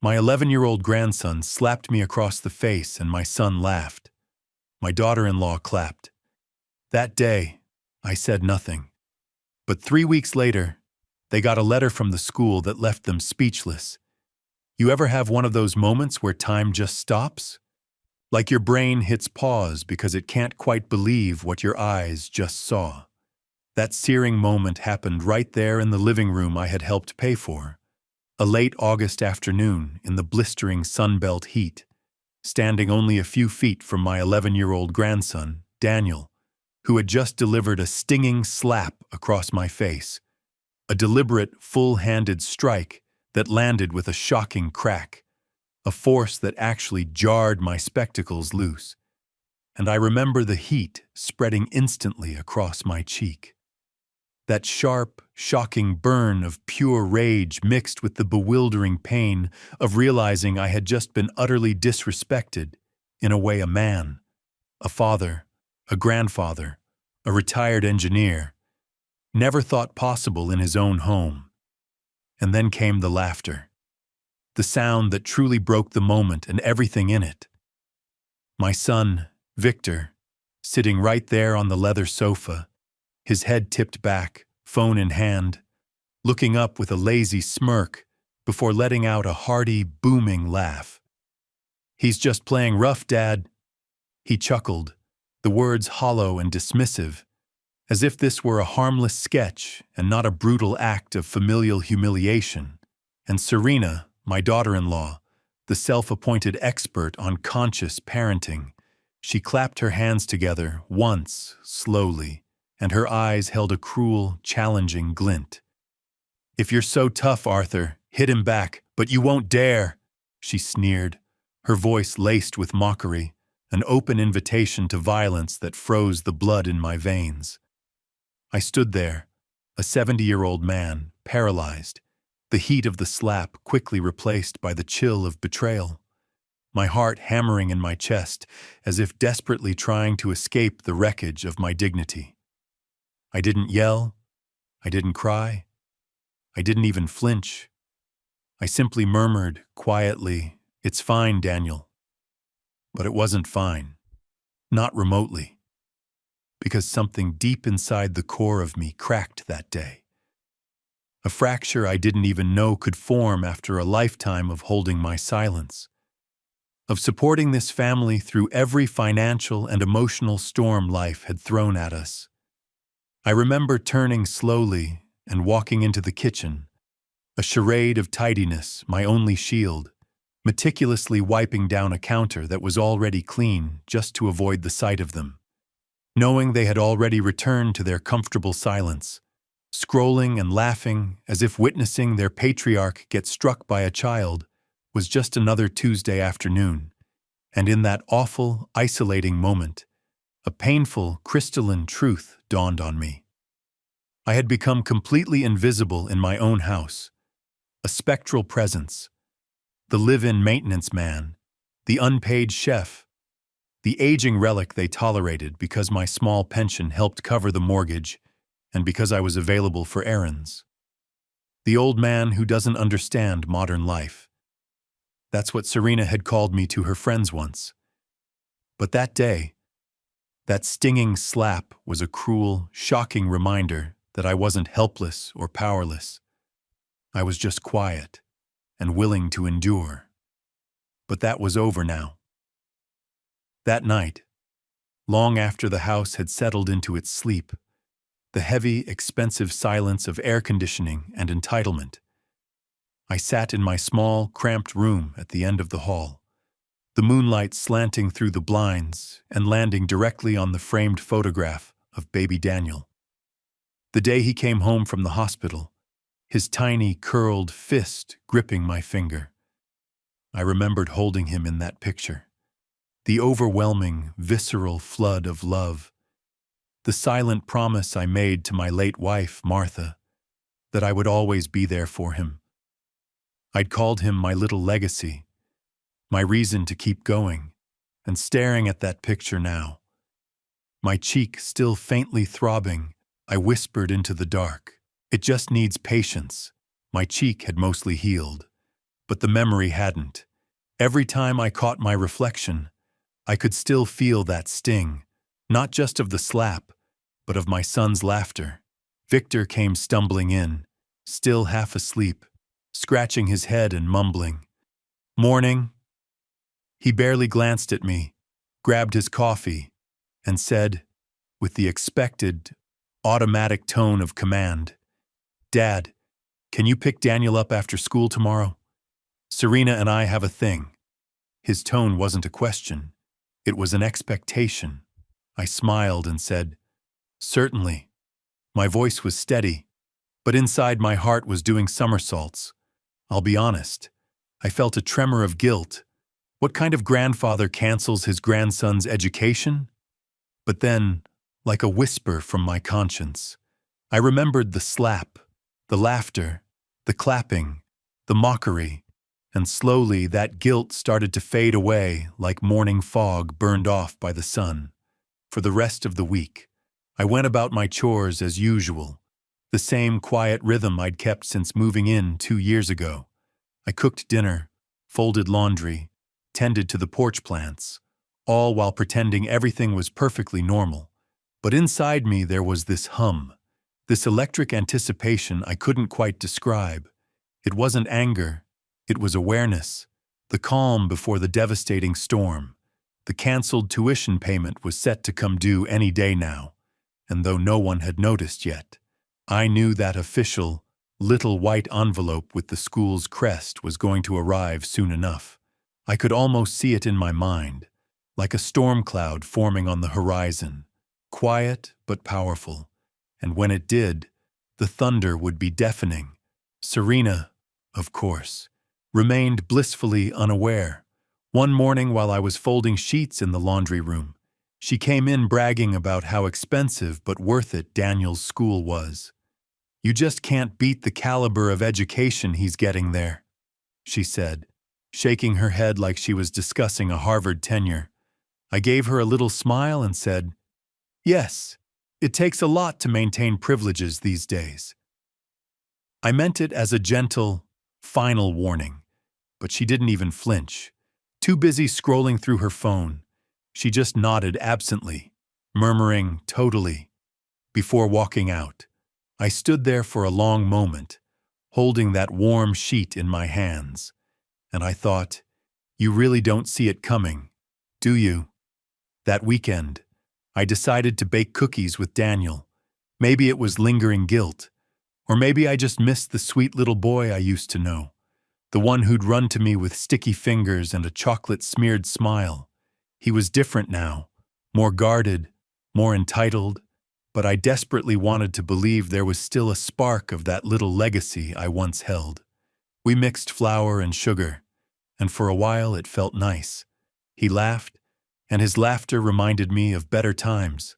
My 11-year-old grandson slapped me across the face and my son laughed. My daughter-in-law clapped. That day, I said nothing. But 3 weeks later, they got a letter from the school that left them speechless. You ever have one of those moments where time just stops? Like your brain hits pause because it can't quite believe what your eyes just saw. That searing moment happened right there in the living room I had helped pay for. A late August afternoon in the blistering Sunbelt heat, standing only a few feet from my 11-year-old grandson, Daniel, who had just delivered a stinging slap across my face. A deliberate, full-handed strike that landed with a shocking crack, a force that actually jarred my spectacles loose. And I remember the heat spreading instantly across my cheek. That sharp, shocking burn of pure rage mixed with the bewildering pain of realizing I had just been utterly disrespected, in a way a man, a father, a grandfather, a retired engineer, never thought possible in his own home. And then came the laughter. The sound that truly broke the moment and everything in it. My son, Victor, sitting right there on the leather sofa, his head tipped back, phone in hand, looking up with a lazy smirk before letting out a hearty, booming laugh. "He's just playing rough, Dad," he chuckled, the words hollow and dismissive, as if this were a harmless sketch and not a brutal act of familial humiliation. And Serena, my daughter-in-law, the self-appointed expert on conscious parenting, she clapped her hands together once, slowly, and her eyes held a cruel, challenging glint. "If you're so tough, Arthur, hit him back, but you won't dare," she sneered, her voice laced with mockery, an open invitation to violence that froze the blood in my veins. I stood there, a 70-year-old man, paralyzed, the heat of the slap quickly replaced by the chill of betrayal, my heart hammering in my chest as if desperately trying to escape the wreckage of my dignity. I didn't yell, I didn't cry, I didn't even flinch. I simply murmured, quietly, "It's fine, Daniel." But it wasn't fine. Not remotely. Because something deep inside the core of me cracked that day. A fracture I didn't even know could form after a lifetime of holding my silence. Of supporting this family through every financial and emotional storm life had thrown at us. I remember turning slowly and walking into the kitchen, a charade of tidiness, my only shield, meticulously wiping down a counter that was already clean just to avoid the sight of them. Knowing they had already returned to their comfortable silence, scrolling and laughing as if witnessing their patriarch get struck by a child was just another Tuesday afternoon, and in that awful, isolating moment, a painful, crystalline truth dawned on me. I had become completely invisible in my own house, a spectral presence, the live-in maintenance man, the unpaid chef, the aging relic they tolerated because my small pension helped cover the mortgage and because I was available for errands. The old man who doesn't understand modern life. That's what Serena had called me to her friends once. But that day, that stinging slap was a cruel, shocking reminder that I wasn't helpless or powerless. I was just quiet and willing to endure. But that was over now. That night, long after the house had settled into its sleep, the heavy, expensive silence of air conditioning and entitlement, I sat in my small, cramped room at the end of the hall, the moonlight slanting through the blinds and landing directly on the framed photograph of baby Daniel. The day he came home from the hospital, his tiny, curled fist gripping my finger. I remembered holding him in that picture. The overwhelming, visceral flood of love. The silent promise I made to my late wife, Martha, that I would always be there for him. I'd called him my little legacy, my reason to keep going, and staring at that picture now. My cheek still faintly throbbing, I whispered into the dark, "It just needs patience." My cheek had mostly healed, but the memory hadn't. Every time I caught my reflection, I could still feel that sting, not just of the slap, but of my son's laughter. Victor came stumbling in, still half asleep, scratching his head and mumbling, "Morning." He barely glanced at me, grabbed his coffee, and said, with the expected, automatic tone of command, "Dad, can you pick Daniel up after school tomorrow? Serena and I have a thing." His tone wasn't a question. It was an expectation. I smiled and said, "Certainly." My voice was steady, but inside my heart was doing somersaults. I'll be honest, I felt a tremor of guilt. What kind of grandfather cancels his grandson's education? But then, like a whisper from my conscience, I remembered the slap, the laughter, the clapping, the mockery, and slowly that guilt started to fade away like morning fog burned off by the sun. For the rest of the week, I went about my chores as usual, the same quiet rhythm I'd kept since moving in 2 years ago. I cooked dinner, folded laundry, tended to the porch plants, all while pretending everything was perfectly normal. But inside me there was this hum, this electric anticipation I couldn't quite describe. It wasn't anger, it was awareness, the calm before the devastating storm. The canceled tuition payment was set to come due any day now, and though no one had noticed yet, I knew that official, little white envelope with the school's crest was going to arrive soon enough. I could almost see it in my mind, like a storm cloud forming on the horizon, quiet but powerful, and when it did, the thunder would be deafening. Serena, of course, remained blissfully unaware. One morning while I was folding sheets in the laundry room, she came in bragging about how expensive but worth it Daniel's school was. "You just can't beat the caliber of education he's getting there," she said, shaking her head like she was discussing a Harvard tenure. I gave her a little smile and said, "Yes, it takes a lot to maintain privileges these days." I meant it as a gentle, final warning, but she didn't even flinch. Too busy scrolling through her phone, she just nodded absently, murmuring "totally," before walking out. I stood there for a long moment, holding that warm sheet in my hands, and I thought, you really don't see it coming, do you? That weekend, I decided to bake cookies with Daniel. Maybe it was lingering guilt, or maybe I just missed the sweet little boy I used to know. The one who'd run to me with sticky fingers and a chocolate-smeared smile. He was different now, more guarded, more entitled, but I desperately wanted to believe there was still a spark of that little legacy I once held. We mixed flour and sugar, and for a while it felt nice. He laughed, and his laughter reminded me of better times.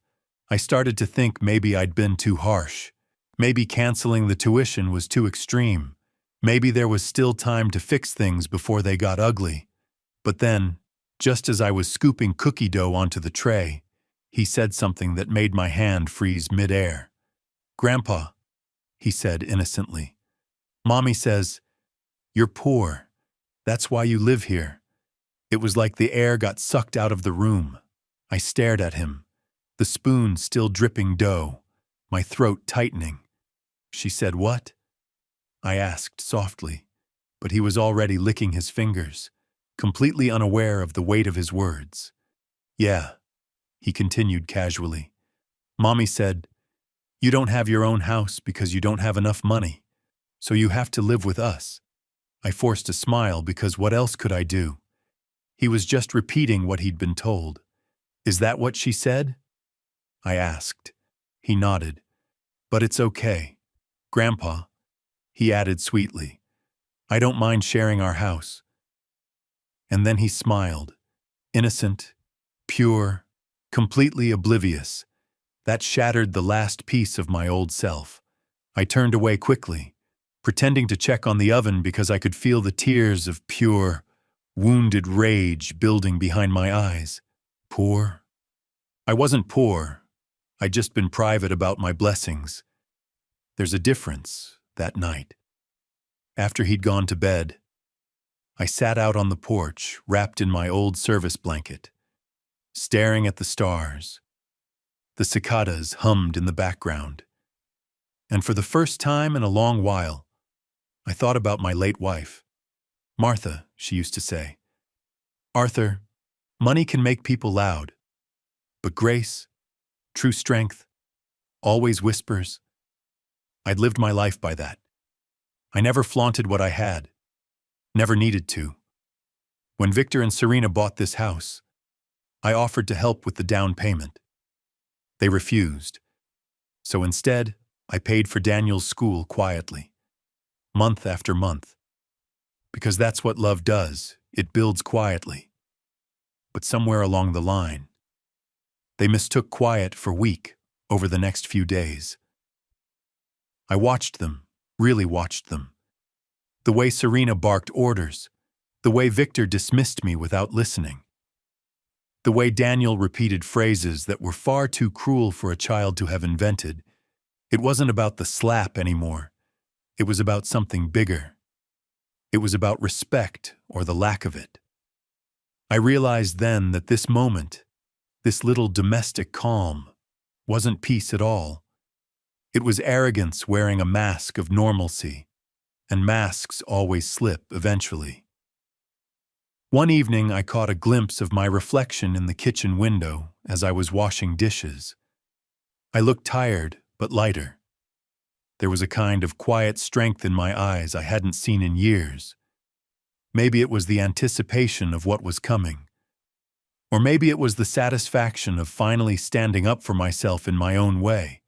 I started to think maybe I'd been too harsh. Maybe canceling the tuition was too extreme. Maybe there was still time to fix things before they got ugly. But then, just as I was scooping cookie dough onto the tray, he said something that made my hand freeze mid-air. "Grandpa," he said innocently, "Mommy says, you're poor. That's why you live here." It was like the air got sucked out of the room. I stared at him, the spoon still dripping dough, my throat tightening. "She said what?" I asked softly, but he was already licking his fingers, completely unaware of the weight of his words. "Yeah," he continued casually. "Mommy said, you don't have your own house because you don't have enough money, so you have to live with us." I forced a smile because what else could I do? He was just repeating what he'd been told. "Is that what she said?" I asked. He nodded. "But it's okay. Grandpa," he added sweetly, "I don't mind sharing our house." And then he smiled, innocent, pure, completely oblivious. That shattered the last piece of my old self. I turned away quickly, pretending to check on the oven because I could feel the tears of pure, wounded rage building behind my eyes. Poor? I wasn't poor. I'd just been private about my blessings. There's a difference, that night. After he'd gone to bed, I sat out on the porch, wrapped in my old service blanket, staring at the stars. The cicadas hummed in the background. And for the first time in a long while, I thought about my late wife. Martha, she used to say. Arthur, money can make people loud, but grace, true strength, always whispers. I'd lived my life by that. I never flaunted what I had, never needed to. When Victor and Serena bought this house, I offered to help with the down payment. They refused. So instead, I paid for Daniel's school quietly, month after month. Because that's what love does, it builds quietly. But somewhere along the line, they mistook quiet for weak over the next few days. I watched them, really watched them. The way Serena barked orders, the way Victor dismissed me without listening, the way Daniel repeated phrases that were far too cruel for a child to have invented. It wasn't about the slap anymore. It was about something bigger. It was about respect or the lack of it. I realized then that this moment, this little domestic calm, wasn't peace at all. It was arrogance wearing a mask of normalcy, and masks always slip eventually. One evening I caught a glimpse of my reflection in the kitchen window as I was washing dishes. I looked tired, but lighter. There was a kind of quiet strength in my eyes I hadn't seen in years. Maybe it was the anticipation of what was coming. Or maybe it was the satisfaction of finally standing up for myself in my own way.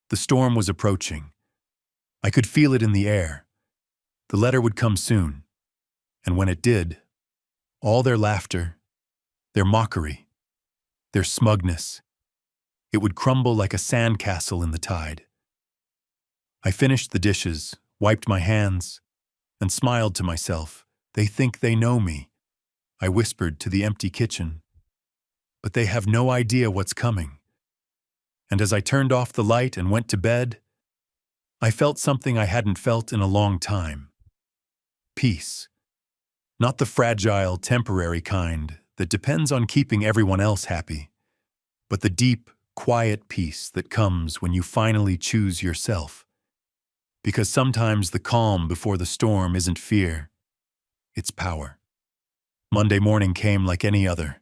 The storm was approaching. I could feel it in the air. The letter would come soon. And when it did, all their laughter, their mockery, their smugness, it would crumble like a sandcastle in the tide. I finished the dishes, wiped my hands, and smiled to myself. They think they know me, I whispered to the empty kitchen. But they have no idea what's coming. And as I turned off the light and went to bed, I felt something I hadn't felt in a long time. Peace. Not the fragile, temporary kind that depends on keeping everyone else happy, but the deep, quiet peace that comes when you finally choose yourself. Because sometimes the calm before the storm isn't fear, it's power. Monday morning came like any other.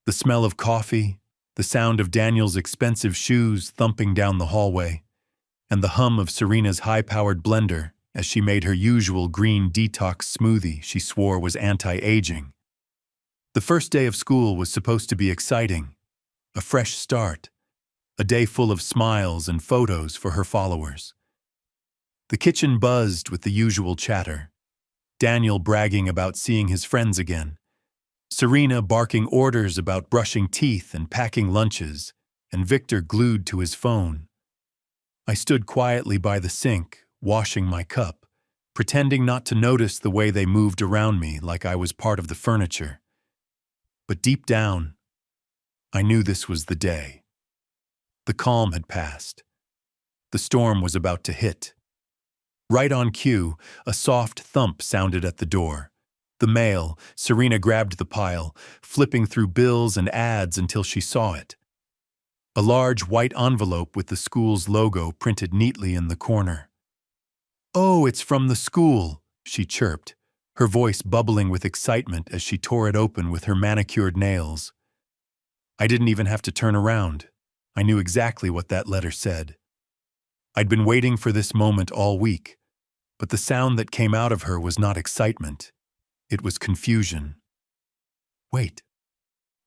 The smell of coffee, the sound of Daniel's expensive shoes thumping down the hallway, and the hum of Serena's high-powered blender as she made her usual green detox smoothie she swore was anti-aging. The first day of school was supposed to be exciting, a fresh start, a day full of smiles and photos for her followers. The kitchen buzzed with the usual chatter, Daniel bragging about seeing his friends again, Serena barking orders about brushing teeth and packing lunches, and Victor glued to his phone. I stood quietly by the sink, washing my cup, pretending not to notice the way they moved around me like I was part of the furniture. But deep down, I knew this was the day. The calm had passed. The storm was about to hit. Right on cue, a soft thump sounded at the door. The mail. Serena grabbed the pile, flipping through bills and ads until she saw it. A large white envelope with the school's logo printed neatly in the corner. "Oh, it's from the school," she chirped, her voice bubbling with excitement as she tore it open with her manicured nails. I didn't even have to turn around. I knew exactly what that letter said. I'd been waiting for this moment all week, but the sound that came out of her was not excitement. It was confusion. Wait.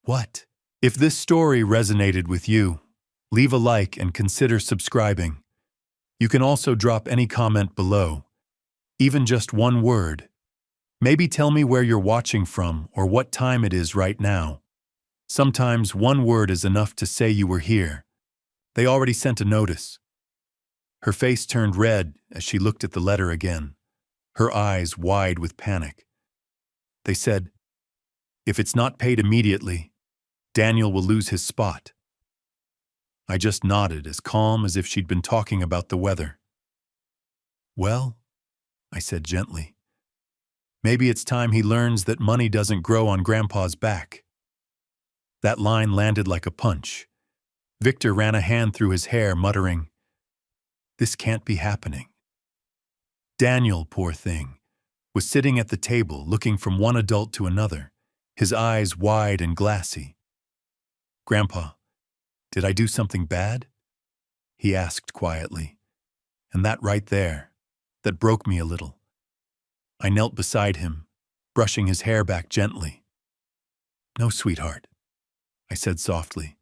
What? If this story resonated with you, leave a like and consider subscribing. You can also drop any comment below, even just one word. Maybe tell me where you're watching from or what time it is right now. Sometimes one word is enough to say you were here. They already sent a notice. Her face turned red as she looked at the letter again, her eyes wide with panic. They said, "If it's not paid immediately, Daniel will lose his spot." I just nodded, as calm as if she'd been talking about the weather. "Well," I said gently, Maybe it's time he learns that money doesn't grow on Grandpa's back. That line landed like a punch. Victor ran a hand through his hair, muttering, "This can't be happening." Daniel, poor thing, was sitting at the table looking from one adult to another, his eyes wide and glassy. "Grandpa, did I do something bad?" he asked quietly. And that right there, that broke me a little. I knelt beside him, brushing his hair back gently. "No, sweetheart," I said softly.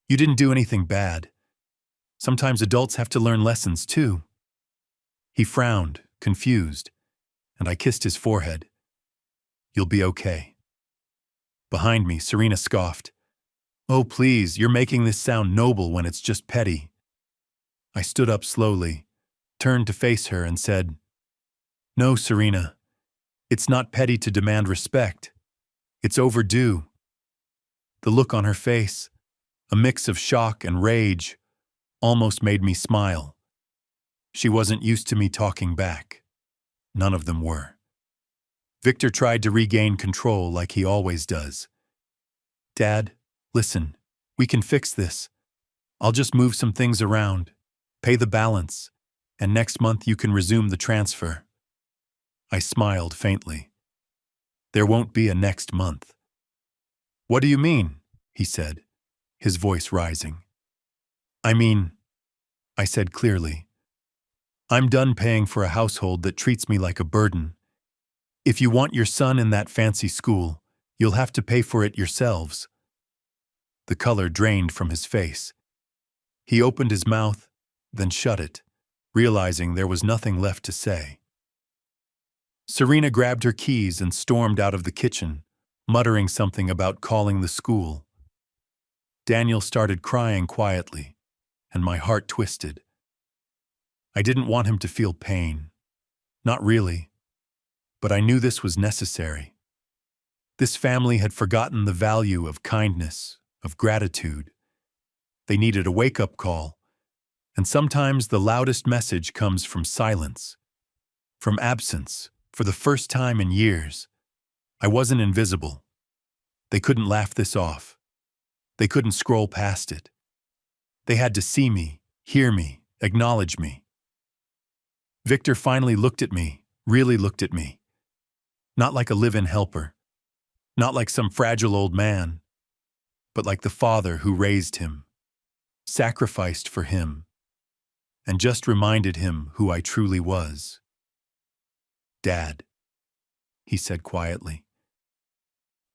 "You didn't do anything bad. Sometimes adults have to learn lessons too." He frowned, confused, and I kissed his forehead. "You'll be okay." Behind me, Serena scoffed. "Oh, please, you're making this sound noble when it's just petty." I stood up slowly, turned to face her, and said, "No, Serena, it's not petty to demand respect. It's overdue." The look on her face, a mix of shock and rage, almost made me smile. She wasn't used to me talking back. None of them were. Victor tried to regain control like he always does. "Dad, listen, we can fix this. I'll just move some things around, pay the balance, and next month you can resume the transfer." I smiled faintly. "There won't be a next month." "What do you mean?" he said, his voice rising. "I mean," I said clearly, "I'm done paying for a household that treats me like a burden. If you want your son in that fancy school, you'll have to pay for it yourselves." The color drained from his face. He opened his mouth, then shut it, realizing there was nothing left to say. Serena grabbed her keys and stormed out of the kitchen, muttering something about calling the school. Daniel started crying quietly, and my heart twisted. I didn't want him to feel pain. Not really. But I knew this was necessary. This family had forgotten the value of kindness, of gratitude. They needed a wake-up call, and sometimes the loudest message comes from silence, from absence, for the first time in years. I wasn't invisible. They couldn't laugh this off. They couldn't scroll past it. They had to see me, hear me, acknowledge me. Victor finally looked at me, really looked at me. Not like a live-in helper, not like some fragile old man, but like the father who raised him, sacrificed for him, and just reminded him who I truly was. "Dad," he said quietly.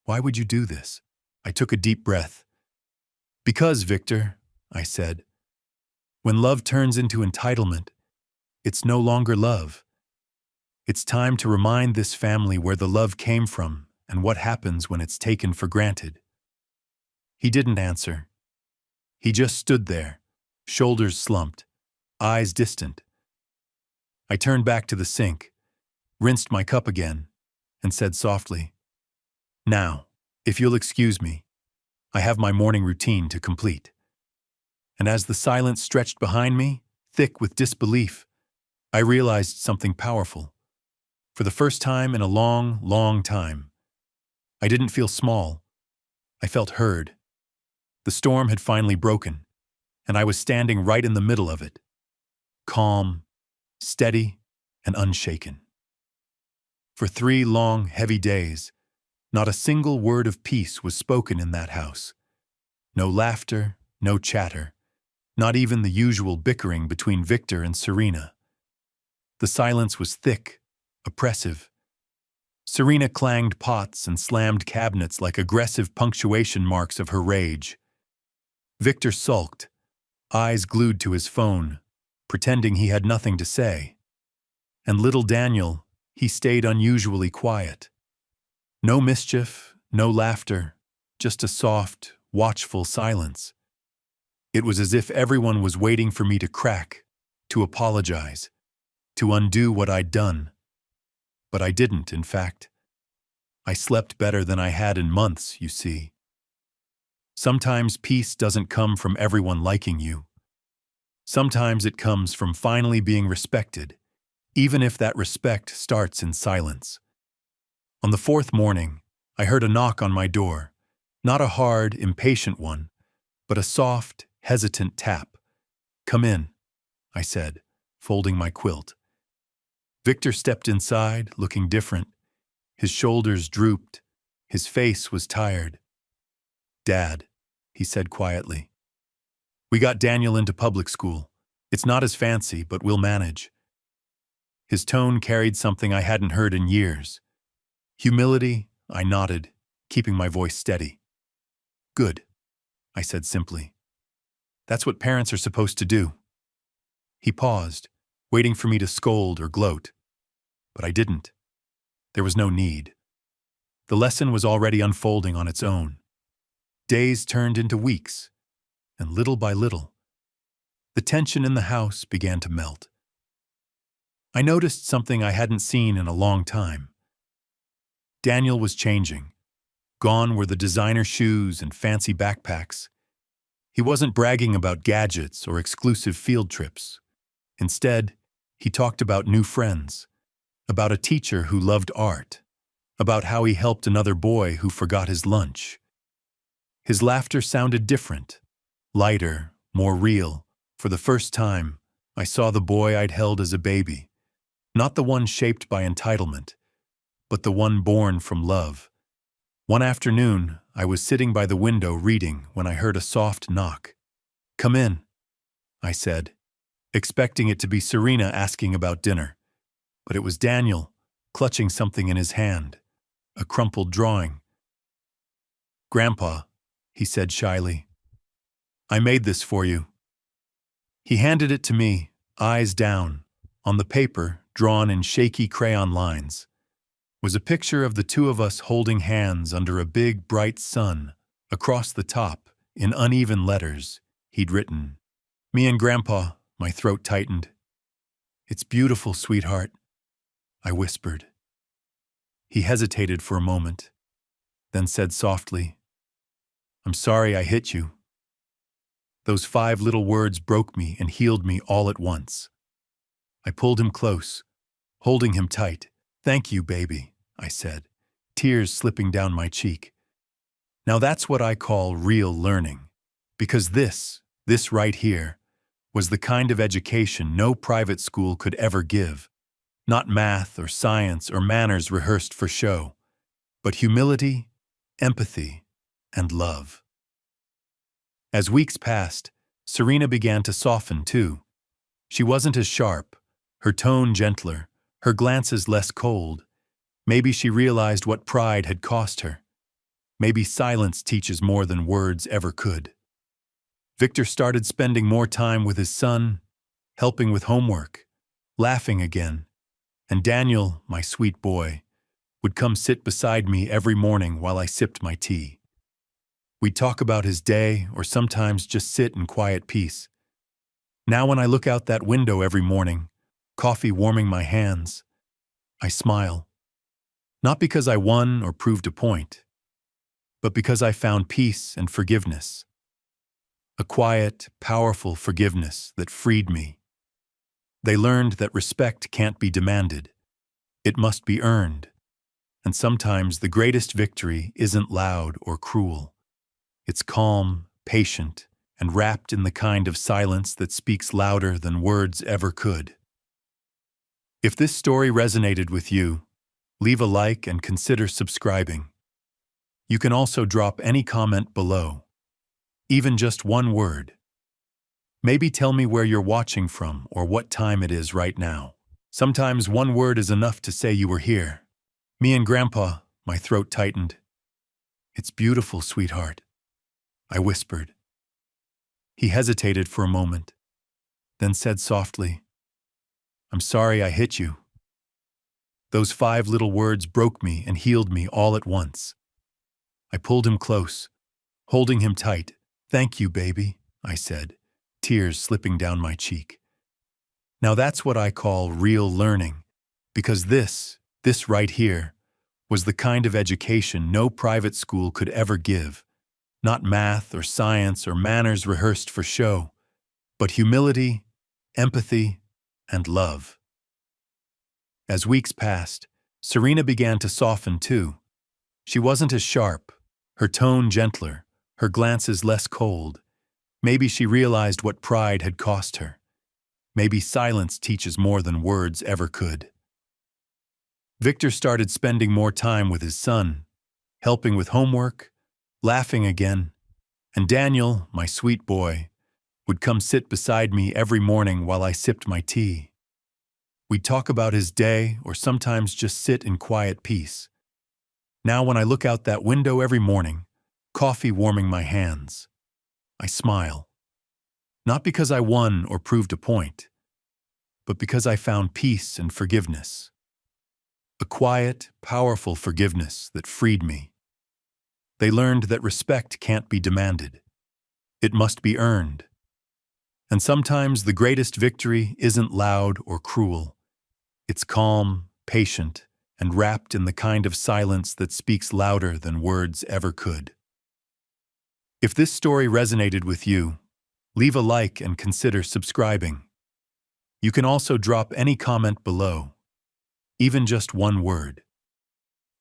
"Why would you do this?" I took a deep breath. "Because, Victor," I said, "when love turns into entitlement, it's no longer love. It's time to remind this family where the love came from and what happens when it's taken for granted." He didn't answer. He just stood there, shoulders slumped, eyes distant. I turned back to the sink, rinsed my cup again, and said softly, "Now, if you'll excuse me, I have my morning routine to complete." And as the silence stretched behind me, thick with disbelief, I realized something powerful. For the first time in a long, long time, I didn't feel small. I felt heard. The storm had finally broken, and I was standing right in the middle of it, calm, steady, and unshaken. For 3 long, heavy days, not a single word of peace was spoken in that house. No laughter, no chatter, not even the usual bickering between Victor and Serena. The silence was thick, oppressive. Serena clanged pots and slammed cabinets like aggressive punctuation marks of her rage. Victor sulked, eyes glued to his phone, pretending he had nothing to say. And little Daniel, he stayed unusually quiet. No mischief, no laughter, just a soft, watchful silence. It was as if everyone was waiting for me to crack, to apologize, to undo what I'd done. But I didn't, in fact. I slept better than I had in months, you see. Sometimes peace doesn't come from everyone liking you. Sometimes it comes from finally being respected, even if that respect starts in silence. On the fourth morning, I heard a knock on my door, not a hard, impatient one, but a soft, hesitant tap. "Come in," I said, folding my quilt. Victor stepped inside, looking different. His shoulders drooped. His face was tired. "Dad," he said quietly, "we got Daniel into public school. It's not as fancy, but we'll manage." His tone carried something I hadn't heard in years. Humility. I nodded, keeping my voice steady. "Good," I said simply. "That's what parents are supposed to do." He paused, waiting for me to scold or gloat. But I didn't. There was no need. The lesson was already unfolding on its own. Days turned into weeks, and little by little, the tension in the house began to melt. I noticed something I hadn't seen in a long time. Daniel was changing. Gone were the designer shoes and fancy backpacks. He wasn't bragging about gadgets or exclusive field trips. Instead, he talked about new friends, about a teacher who loved art, about how he helped another boy who forgot his lunch. His laughter sounded different, lighter, more real. For the first time, I saw the boy I'd held as a baby, not the one shaped by entitlement, but the one born from love. One afternoon, I was sitting by the window reading when I heard a soft knock. "Come in," I said, expecting it to be Serena asking about dinner. But it was Daniel, clutching something in his hand, a crumpled drawing. "Grandpa," he said shyly, "I made this for you." He handed it to me, eyes down. On the paper, drawn in shaky crayon lines, was a picture of the two of us holding hands under a big, bright sun. Across the top, in uneven letters, he'd written, "Me and Grandpa." My throat tightened. "It's beautiful, sweetheart," I whispered. He hesitated for a moment, then said softly, "I'm sorry I hit you." Those 5 little words broke me and healed me all at once. I pulled him close, holding him tight. "Thank you, baby," I said, tears slipping down my cheek. Now that's what I call real learning, because this right here, was the kind of education no private school could ever give. Not math or science or manners rehearsed for show, but humility, empathy, and love. As weeks passed, Serena began to soften too. She wasn't as sharp, her tone gentler, her glances less cold. Maybe she realized what pride had cost her. Maybe silence teaches more than words ever could. Victor started spending more time with his son, helping with homework, laughing again. And Daniel, my sweet boy, would come sit beside me every morning while I sipped my tea. We'd talk about his day or sometimes just sit in quiet peace. Now when I look out that window every morning, coffee warming my hands, I smile. Not because I won or proved a point, but because I found peace and forgiveness. A quiet, powerful forgiveness that freed me. They learned that respect can't be demanded. It must be earned. And sometimes the greatest victory isn't loud or cruel. It's calm, patient, and wrapped in the kind of silence that speaks louder than words ever could. If this story resonated with you, leave a like and consider subscribing. You can also drop any comment below. Even just one word. Maybe tell me where you're watching from or what time it is right now. Sometimes one word is enough to say you were here. Me and Grandpa, my throat tightened. "It's beautiful, sweetheart," I whispered. He hesitated for a moment, then said softly, "I'm sorry I hit you." Those 5 little words broke me and healed me all at once. I pulled him close, holding him tight. "Thank you, baby," I said, tears slipping down my cheek. Now that's what I call real learning, because this right here, was the kind of education no private school could ever give. Not math or science or manners rehearsed for show, but humility, empathy, and love. As weeks passed, Serena began to soften too. She wasn't as sharp, her tone gentler, her glances less cold. Maybe she realized what pride had cost her. Maybe silence teaches more than words ever could. Victor started spending more time with his son, helping with homework, laughing again, and Daniel, my sweet boy, would come sit beside me every morning while I sipped my tea. We'd talk about his day or sometimes just sit in quiet peace. Now when I look out that window every morning, coffee warming my hands, I smile. Not because I won or proved a point, but because I found peace and forgiveness. A quiet, powerful forgiveness that freed me. They learned that respect can't be demanded. It must be earned. And sometimes the greatest victory isn't loud or cruel. It's calm, patient, and wrapped in the kind of silence that speaks louder than words ever could. If this story resonated with you, leave a like and consider subscribing. You can also drop any comment below, even just one word.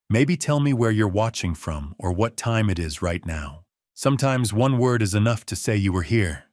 Maybe tell me where you're watching from or what time it is right now. Sometimes one word is enough to say you were here.